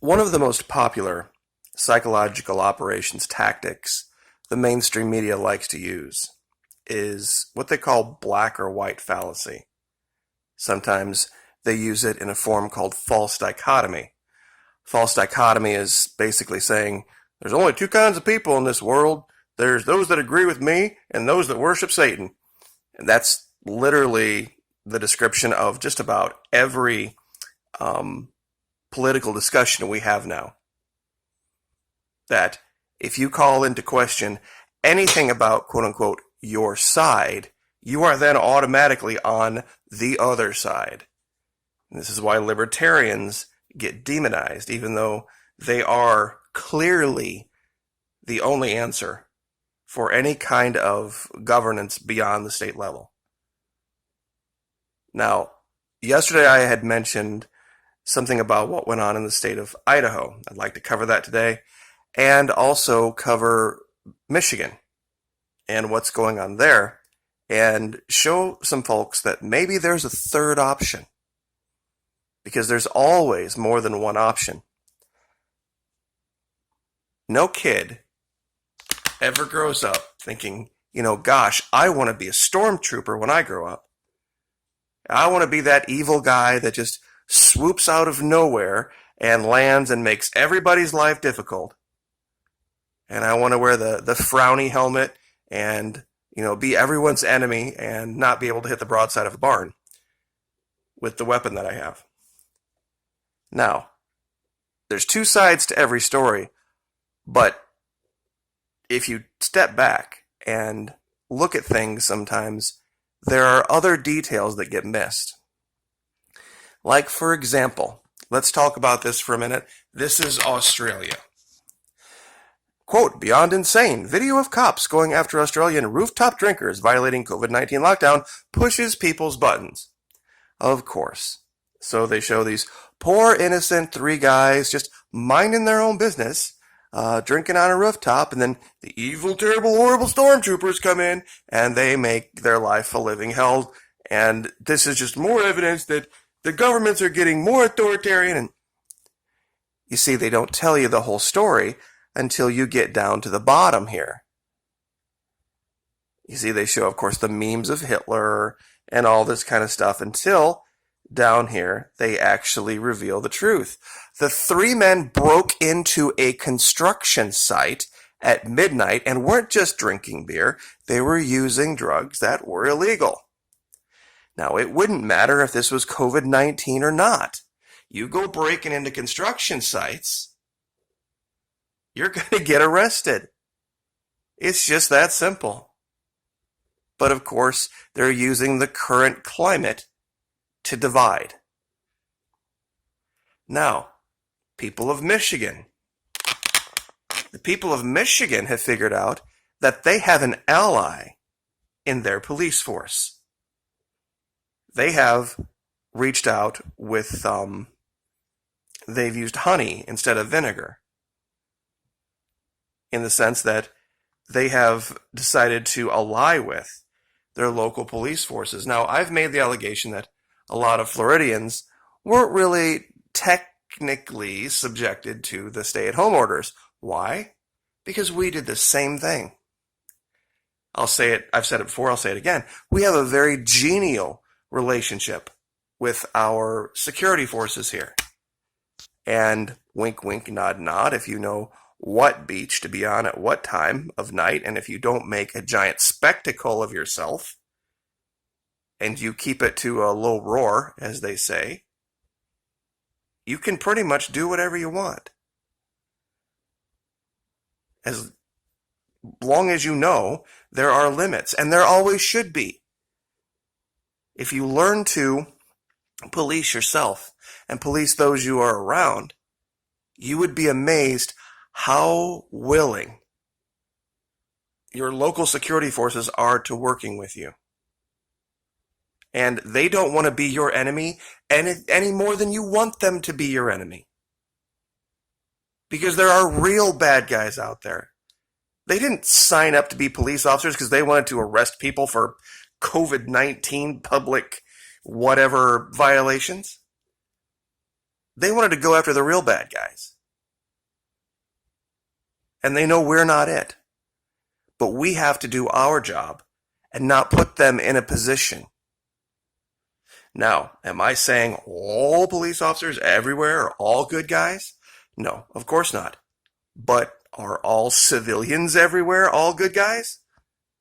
One of the most popular psychological operations tactics the mainstream media likes to use is what they call black or white fallacy. Sometimes they use it in a form called false dichotomy. False dichotomy is basically saying there's only two kinds of people in this world. There's those that agree with me and those that worship Satan. And that's literally the description of just about every political discussion we have now. That if you call into question anything about, quote unquote, your side, you are then automatically on the other side. And this is why libertarians get demonized, even though they are clearly the only answer for any kind of governance beyond the state level. Now, yesterday I had mentioned something about what went on in the state of Idaho. I'd like to cover that today, and also cover Michigan and what's going on there, and show some folks that maybe there's a third option, because there's always more than one option. No kid ever grows up thinking, gosh, I want to be a stormtrooper when I grow up. I want to be that evil guy that just swoops out of nowhere and lands and makes everybody's life difficult. And I want to wear the frowny helmet and, be everyone's enemy and not be able to hit the broadside of a barn with the weapon that I have. Now, there's two sides to every story, but if you step back and look at things sometimes, there are other details that get missed. Like, for example, let's talk about this for a minute. This is Australia. Quote, beyond insane, video of cops going after Australian rooftop drinkers violating COVID-19 lockdown pushes people's buttons. Of course. So they show these poor, innocent three guys just minding their own business, drinking on a rooftop, and then the evil, terrible, horrible stormtroopers come in and they make their life a living hell. And this is just more evidence that the governments are getting more authoritarian. And you see, they don't tell you the whole story until you get down to the bottom here. You see, they show, of course, the memes of Hitler and all this kind of stuff until down here they actually reveal the truth. The three men broke into a construction site at midnight and weren't just drinking beer, they were using drugs that were illegal. Now, it wouldn't matter if this was COVID-19 or not. You go breaking into construction sites, you're going to get arrested. It's just that simple. But of course, they're using the current climate to divide. Now, people of Michigan. The people of Michigan have figured out that they have an ally in their police force. They have reached out with, they've used honey instead of vinegar, in the sense that they have decided to ally with their local police forces. Now, I've made the allegation that a lot of Floridians weren't really technically subjected to the stay-at-home orders. Why? Because we did the same thing. I'll say it, I've said it before, I'll say it again. We have a very genial relationship with our security forces here. And wink, wink, nod, nod, if you know what beach to be on at what time of night, and if you don't make a giant spectacle of yourself, and you keep it to a low roar, as they say, you can pretty much do whatever you want. As long as you know there are limits, and there always should be. If you learn to police yourself and police those you are around, you would be amazed how willing your local security forces are to working with you. And they don't want to be your enemy any more than you want them to be your enemy. Because there are real bad guys out there. They didn't sign up to be police officers because they wanted to arrest people for COVID-19 public whatever violations. They wanted to go after the real bad guys. and they know we're not it. But we have to do our job and not put them in a position. Now, am I saying all police officers everywhere are all good guys? No, of course not. But are all civilians everywhere all good guys?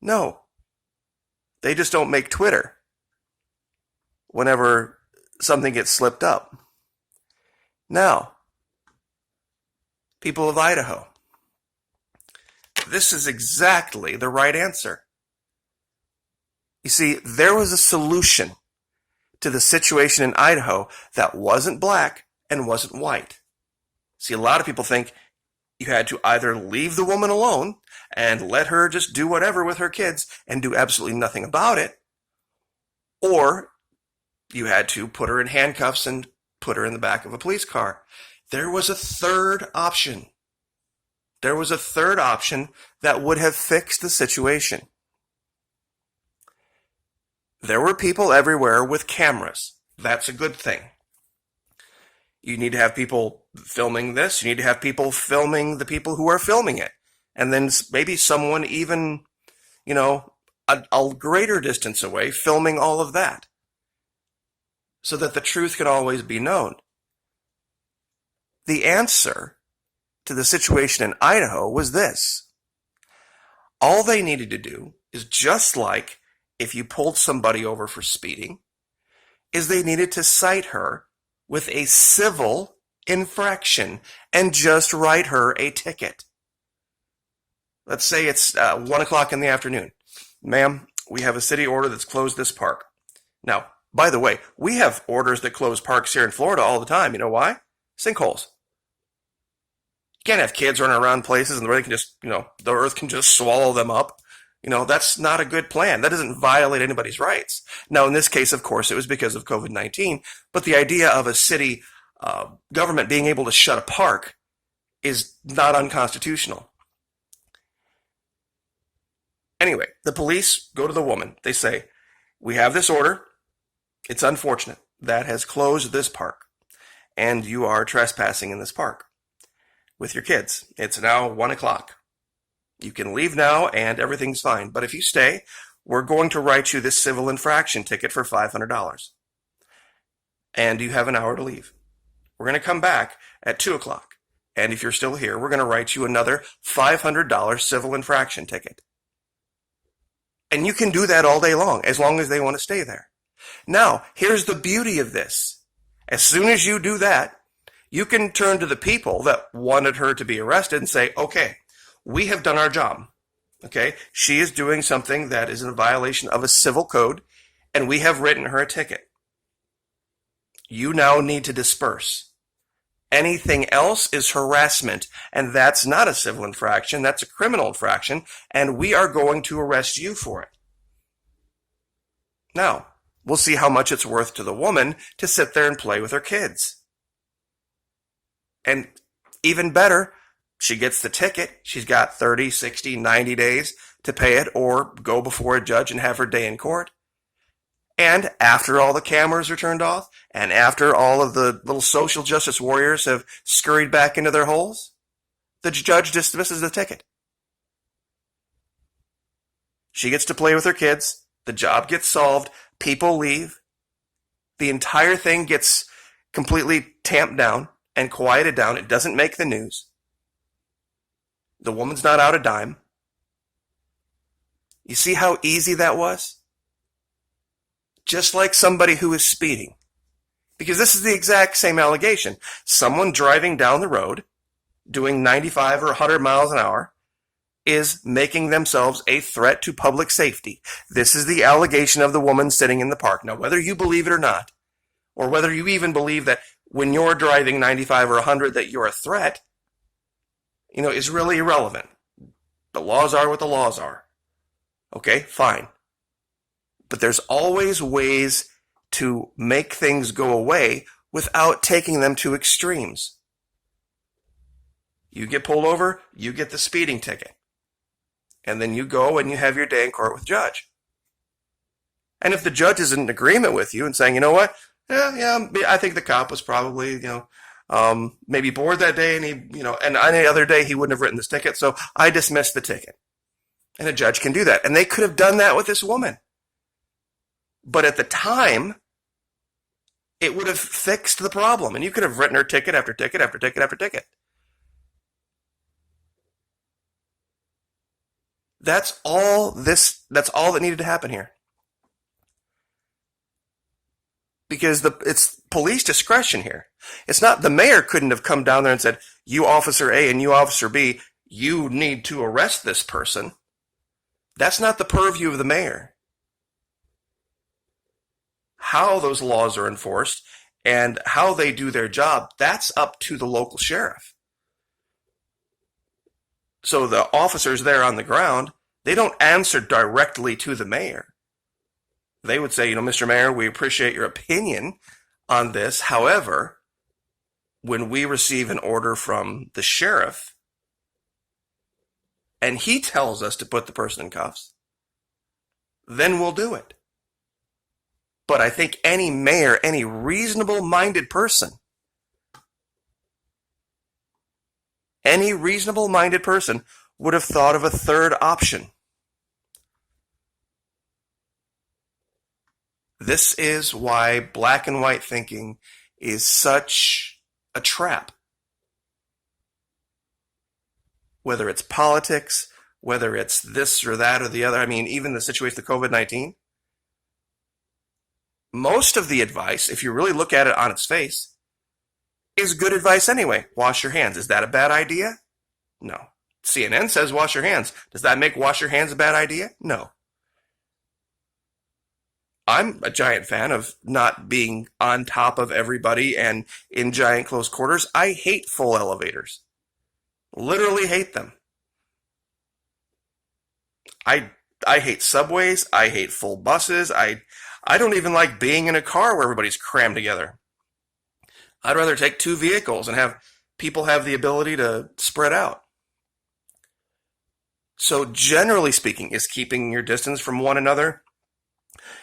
No. They just don't make Twitter whenever something gets slipped up. Now, people of Idaho, this is exactly the right answer. You see, there was a solution to the situation in Idaho that wasn't black and wasn't white. See, a lot of people think you had to either leave the woman alone and let her just do whatever with her kids and do absolutely nothing about it, or you had to put her in handcuffs and put her in the back of a police car. There was a third option. There was a third option that would have fixed the situation. There were people everywhere with cameras. That's a good thing. You need to have people filming this. You need to have people filming the people who are filming it. And then maybe someone even, a greater distance away filming all of that, so that the truth can always be known. The answer to the situation in Idaho was this. All they needed to do is, just like if you pulled somebody over for speeding, is they needed to cite her with a civil infraction and just write her a ticket. Let's say it's 1 o'clock in the afternoon. Ma'am, we have a city order that's closed this park. Now, by the way, we have orders that close parks here in Florida all the time. You know why? Sinkholes. You can't have kids running around places and they can just, the earth can just swallow them up. That's not a good plan. That doesn't violate anybody's rights. Now, in this case, of course, it was because of COVID-19, but the idea of a city government being able to shut a park is not unconstitutional. Anyway, the police go to the woman. They say, we have this order. It's unfortunate that has closed this park, and you are trespassing in this park with your kids. It's now 1 o'clock. You can leave now and everything's fine. But if you stay, we're going to write you this civil infraction ticket for $500. And you have an hour to leave. We're going to come back at 2 o'clock. And if you're still here, we're going to write you another $500 civil infraction ticket. And you can do that all day long as they want to stay there. Now, here's the beauty of this. As soon as you do that, you can turn to the people that wanted her to be arrested and say, okay, we have done our job. Okay, she is doing something that is in violation of a civil code, and we have written her a ticket. You now need to disperse. Anything else is harassment, and that's not a civil infraction, that's a criminal infraction, and we are going to arrest you for it. Now, we'll see how much it's worth to the woman to sit there and play with her kids. And even better, she gets the ticket. She's got 30, 60, 90 days to pay it or go before a judge and have her day in court. And after all the cameras are turned off, and after all of the little social justice warriors have scurried back into their holes, the judge dismisses the ticket. She gets to play with her kids. The job gets solved. People leave. The entire thing gets completely tamped down and quieted down. It doesn't make the news. The woman's not out a dime. You see how easy that was? Just like somebody who is speeding. Because this is the exact same allegation. Someone driving down the road, doing 95 or 100 miles an hour, is making themselves a threat to public safety. This is the allegation of the woman sitting in the park. Now, whether you believe it or not, or whether you even believe that when you're driving 95 or 100 that you're a threat, is really irrelevant. The laws are what the laws are. Okay, fine. But there's always ways to make things go away without taking them to extremes. You get pulled over, you get the speeding ticket. And then you go and you have your day in court with the judge. And if the judge is in agreement with you and saying, you know what, yeah, I think the cop was probably, maybe bored that day, and and any other day he wouldn't have written this ticket, so I dismissed the ticket. And a judge can do that. And they could have done that with this woman. But at the time, it would have fixed the problem. And you could have written her ticket after ticket after ticket after ticket. That's all that needed to happen here. Because it's police discretion here. It's not, the mayor couldn't have come down there and said, you officer A and you officer B, you need to arrest this person. That's not the purview of the mayor. How those laws are enforced and how they do their job, that's up to the local sheriff. So the officers there on the ground, they don't answer directly to the mayor. They would say, Mr. Mayor, we appreciate your opinion on this. However, when we receive an order from the sheriff and he tells us to put the person in cuffs, then we'll do it. But I think any mayor, any reasonable-minded person would have thought of a third option. This is why black and white thinking is such a trap. Whether it's politics, whether it's this or that or the other, even the situation of COVID-19, most of the advice, if you really look at it on its face, is good advice anyway. Wash your hands. Is that a bad idea? No. CNN says wash your hands. Does that make wash your hands a bad idea? No. I'm a giant fan of not being on top of everybody and in giant close quarters. I hate full elevators. Literally hate them. I hate subways. I hate full buses. I don't even like being in a car where everybody's crammed together. I'd rather take two vehicles and have people have the ability to spread out. So generally speaking, is keeping your distance from one another,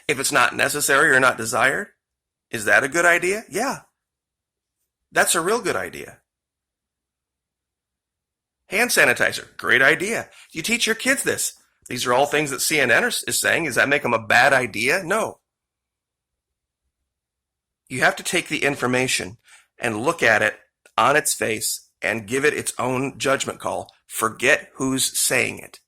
if it's not necessary or not desired, is that a good idea? Yeah. That's a real good idea. Hand sanitizer, great idea. You teach your kids this. These are all things that CNN is saying. Does that make them a bad idea? No. You have to take the information and look at it on its face and give it its own judgment call. Forget who's saying it.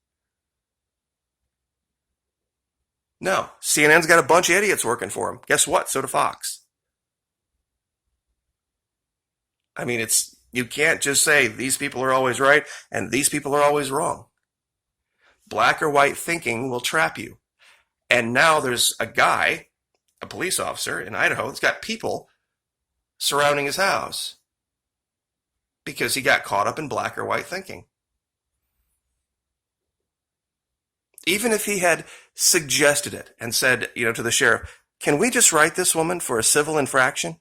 No, CNN's got a bunch of idiots working for them. Guess what? So do Fox. You can't just say these people are always right and these people are always wrong. Black or white thinking will trap you. And now there's a guy, a police officer in Idaho, that's got people surrounding his house because he got caught up in black or white thinking. Even if he had suggested it and said, to the sheriff, can we just write this woman for a civil infraction?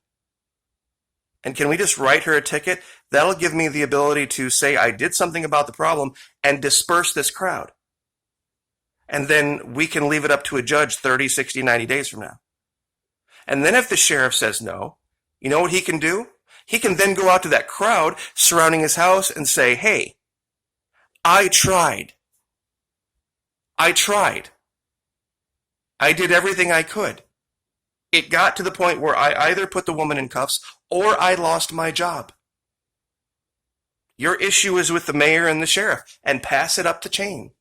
And can we just write her a ticket? That'll give me the ability to say I did something about the problem and disperse this crowd. And then we can leave it up to a judge 30, 60, 90 days from now. And then if the sheriff says no, you know what he can do? He can then go out to that crowd surrounding his house and say, hey, I tried. I did everything I could. It got to the point where I either put the woman in cuffs or I lost my job. Your issue is with the mayor and the sheriff, and pass it up the chain.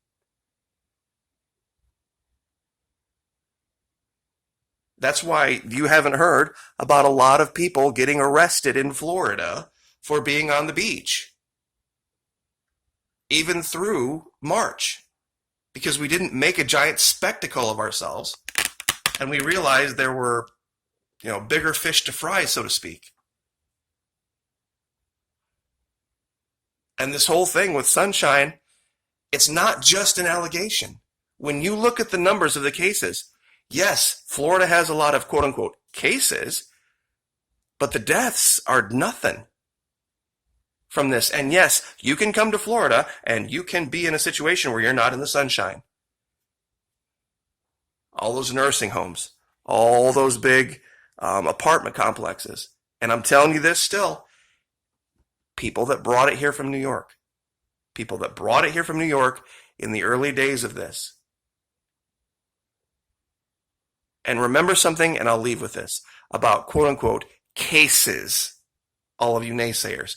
That's why you haven't heard about a lot of people getting arrested in Florida for being on the beach, even through March. Because we didn't make a giant spectacle of ourselves, and we realized there were, bigger fish to fry, so to speak. And this whole thing with Sunshine, it's not just an allegation. When you look at the numbers of the cases, yes, Florida has a lot of quote-unquote cases, but the deaths are nothing from this. And yes, you can come to Florida and you can be in a situation where you're not in the sunshine. All those nursing homes, all those big apartment complexes. And I'm telling you this still, People that brought it here from New York. People that brought it here from New York in the early days of this. And remember something, and I'll leave with this, about quote-unquote cases, all of you naysayers.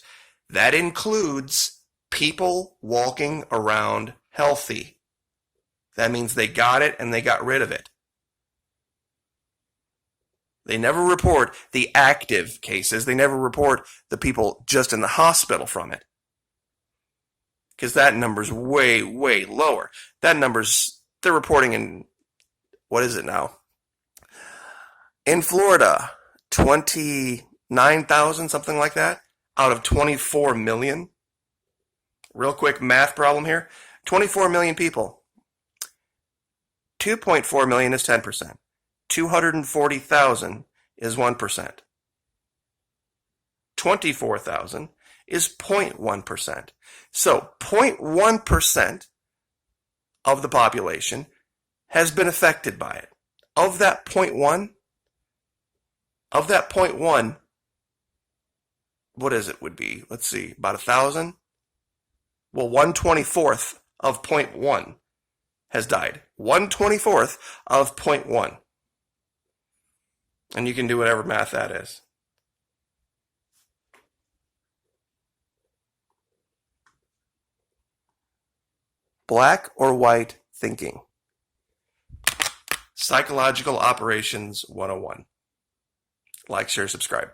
That includes people walking around healthy. That means they got it and they got rid of it. They never report the active cases. They never report the people just in the hospital from it. Because that number's way, way lower. That number's, they're reporting in, what is it now? In Florida, 29,000, something like that, out of 24 million. Real quick math problem here. 24 million people. 2.4 million is 10%. 240,000 is 1%. 24,000 is 0.1%. So 0.1% of the population has been affected by it. Of that 0.1, what is it would be? Let's see, about 1,000? Well, 1/24th of 0.1 has died. 1/24th of 0.1. And you can do whatever math that is. Black or white thinking. Psychological Operations 101. Like, share, subscribe.